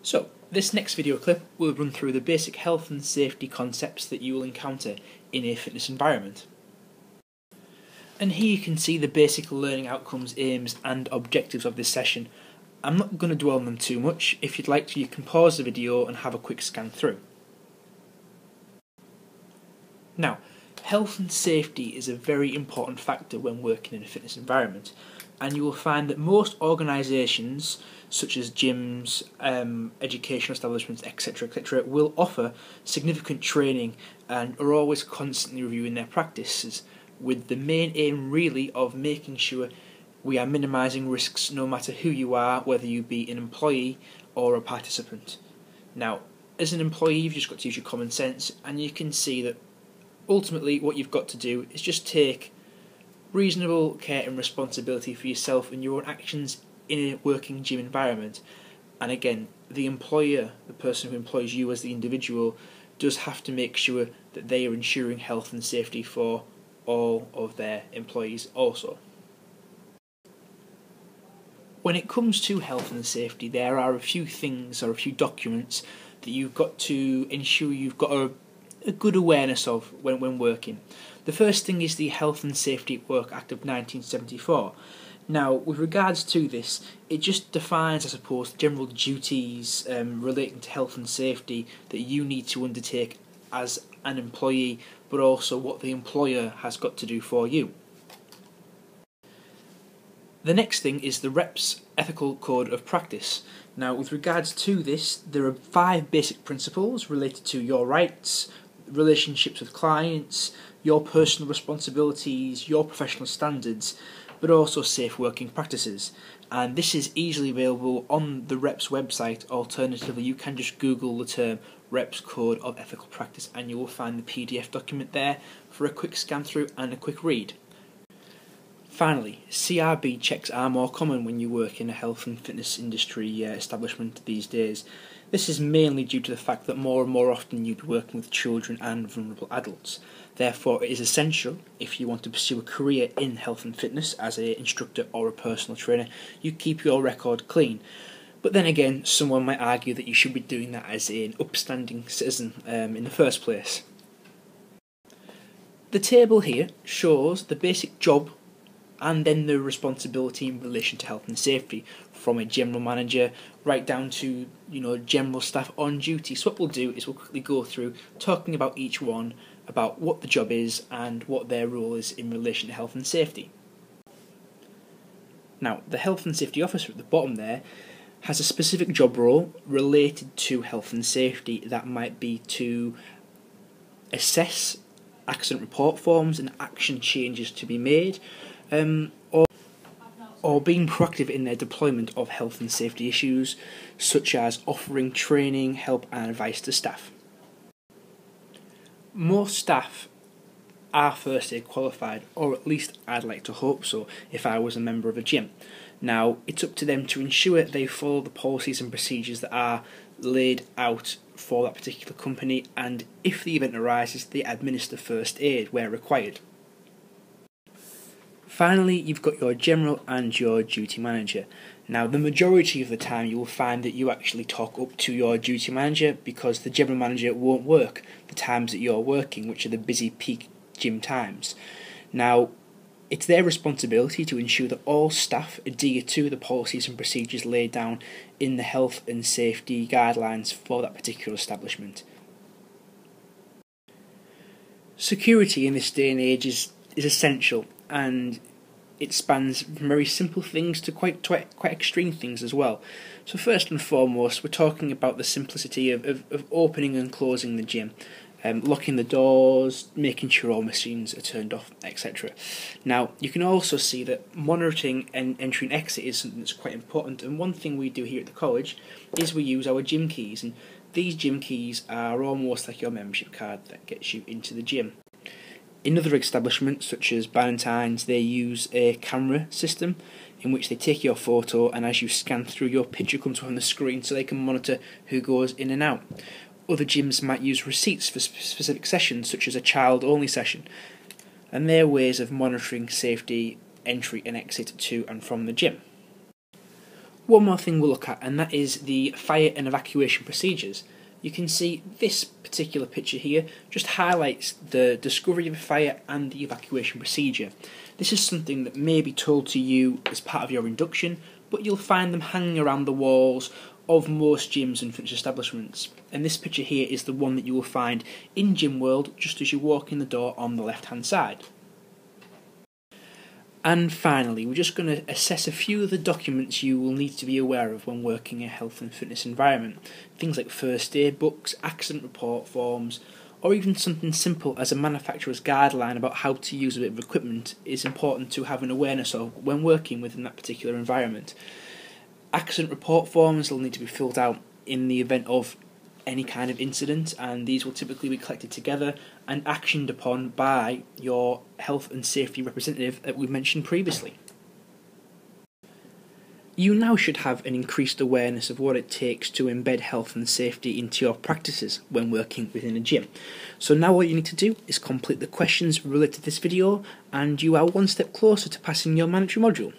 So, this next video clip will run through the basic health and safety concepts that you will encounter in a fitness environment. And here you can see the basic learning outcomes, aims and objectives of this session. I'm not going to dwell on them too much. If you'd like to, you can pause the video and have a quick scan through. Now, health and safety is a very important factor when working in a fitness environment, and you will find that most organisations, such as gyms, educational establishments, etc., will offer significant training and are always constantly reviewing their practices, with the main aim really of making sure we are minimising risks no matter who you are, whether you be an employee or a participant. Now, as an employee, you've just got to use your common sense, and you can see that ultimately what you've got to do is just take reasonable care and responsibility for yourself and your own actions in a working gym environment. And again, the employer, the person who employs you as the individual, does have to make sure that they are ensuring health and safety for all of their employees also. When it comes to health and safety, there are a few things or a few documents that you've got to ensure you've got a good awareness of when working. The first thing is the Health and Safety at Work Act of 1974. Now, with regards to this, it just defines, I suppose, general duties relating to health and safety that you need to undertake as an employee, but also what the employer has got to do for you. The next thing is the REP's Ethical Code of Practice. Now, with regards to this, there are 5 basic principles related to your rights, relationships with clients, your personal responsibilities, your professional standards, but also safe working practices. And this is easily available on the REP's website. Alternatively, you can just Google the term REP's Code of Ethical Practice and you will find the PDF document there for a quick scan through and a quick read. Finally, CRB checks are more common when you work in a health and fitness industry establishment these days. This is mainly due to the fact that more and more often you'll be working with children and vulnerable adults. Therefore, it is essential, if you want to pursue a career in health and fitness as an instructor or a personal trainer, you keep your record clean. But then again, someone might argue that you should be doing that as an upstanding citizen in the first place. The table here shows the basic job and then the responsibility in relation to health and safety, from a general manager right down to general staff on duty. So what we'll do is we'll quickly go through talking about each one, about what the job is and what their role is in relation to health and safety. Now, the health and safety officer at the bottom there has a specific job role related to health and safety. That might be to assess accident report forms and action changes to be made, or being proactive in their deployment of health and safety issues, such as offering training, help and advice to staff. Most staff are first aid qualified, or at least I'd like to hope so if I was a member of a gym. Now, it's up to them to ensure they follow the policies and procedures that are laid out for that particular company, and if the event arises, they administer first aid where required. Finally, you've got your general and your duty manager. Now, the majority of the time you will find that you actually talk up to your duty manager, because the general manager won't work the times that you're working, which are the busy peak gym times. Now, it's their responsibility to ensure that all staff adhere to the policies and procedures laid down in the health and safety guidelines for that particular establishment. Security in this day and age is essential, and it spans from very simple things to quite extreme things as well. So first and foremost, we're talking about the simplicity of opening and closing the gym, locking the doors, making sure all machines are turned off, etc. Now, you can also see that monitoring and entry and exit is something that's quite important, and one thing we do here at the college is we use our gym keys, and these gym keys are almost like your membership card that gets you into the gym. In other establishments, such as Ballantyne's, they use a camera system in which they take your photo, and as you scan through, your picture comes up on the screen so they can monitor who goes in and out. Other gyms might use receipts for specific sessions, such as a child-only session, and they're ways of monitoring safety, entry and exit to and from the gym. One more thing we'll look at, and that is the fire and evacuation procedures. You can see this particular picture here just highlights the discovery of a fire and the evacuation procedure. This is something that may be told to you as part of your induction, but you'll find them hanging around the walls of most gyms and fitness establishments. And this picture here is the one that you will find in Gym World just as you walk in the door on the left hand side. And finally, we're just going to assess a few of the documents you will need to be aware of when working in a health and fitness environment. Things like first aid books, accident report forms, or even something simple as a manufacturer's guideline about how to use a bit of equipment is important to have an awareness of when working within that particular environment. Accident report forms will need to be filled out in the event of any kind of incident, and these will typically be collected together and actioned upon by your health and safety representative that we mentioned previously. You now should have an increased awareness of what it takes to embed health and safety into your practices when working within a gym. So now what you need to do is complete the questions related to this video, and you are one step closer to passing your mandatory module.